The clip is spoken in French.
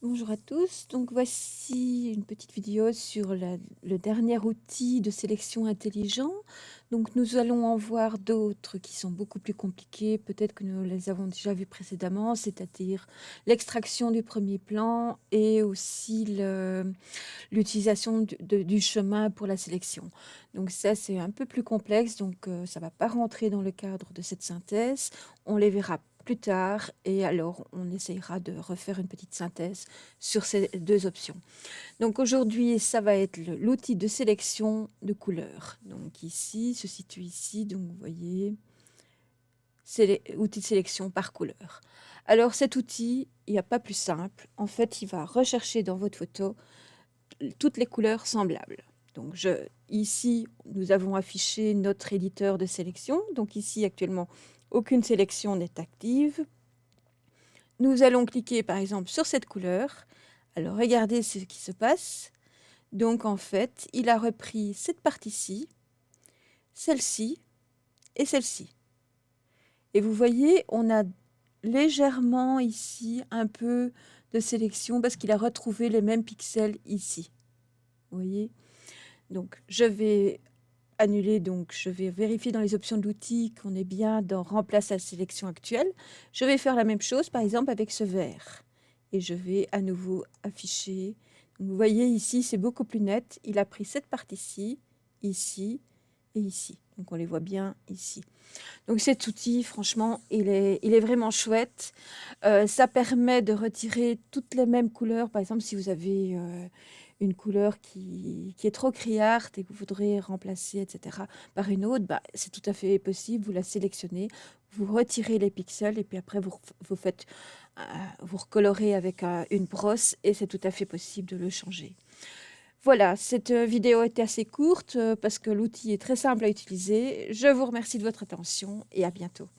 Bonjour à tous, donc voici une petite vidéo sur le dernier outil de sélection intelligent. Donc nous allons en voir d'autres qui sont beaucoup plus compliqués, peut-être que nous les avons déjà vus précédemment, c'est-à-dire l'extraction du premier plan et aussi l'utilisation du chemin pour la sélection. Donc ça c'est un peu plus complexe, donc ça ne va pas rentrer dans le cadre de cette synthèse, on les verra plus tard et alors on essayera de refaire une petite synthèse sur ces deux options. Donc aujourd'hui, ça va être l'outil de sélection de couleurs. Donc ici, se situe ici, donc vous voyez, c'est l'outil de sélection par couleur. Alors cet outil, il n'y a pas plus simple. En fait, il va rechercher dans votre photo toutes les couleurs semblables. Donc ici, nous avons affiché notre éditeur de sélection. Donc ici, actuellement, aucune sélection n'est active. Nous allons cliquer par exemple sur cette couleur. Alors regardez ce qui se passe. Donc en fait, il a repris cette partie-ci, celle-ci et celle-ci. Et vous voyez, on a légèrement ici un peu de sélection parce qu'il a retrouvé les mêmes pixels ici. Vous voyez? Donc je vais annuler, donc je vais vérifier dans les options de l'outil qu'on est bien dans remplace la sélection actuelle. Je vais faire la même chose par exemple avec ce vert. Et je vais à nouveau afficher. Donc, vous voyez ici, c'est beaucoup plus net. Il a pris cette partie-ci, ici et ici. Donc on les voit bien ici. Donc cet outil, franchement, il est vraiment chouette. Ça permet de retirer toutes les mêmes couleurs. Par exemple, si vous avez une couleur qui est trop criarde et que vous voudrez remplacer, etc., par une autre, bah, c'est tout à fait possible. Vous la sélectionnez, vous retirez les pixels et puis après, vous faites, vous recolorez avec une brosse et c'est tout à fait possible de le changer. Voilà, cette vidéo était assez courte parce que l'outil est très simple à utiliser. Je vous remercie de votre attention et à bientôt.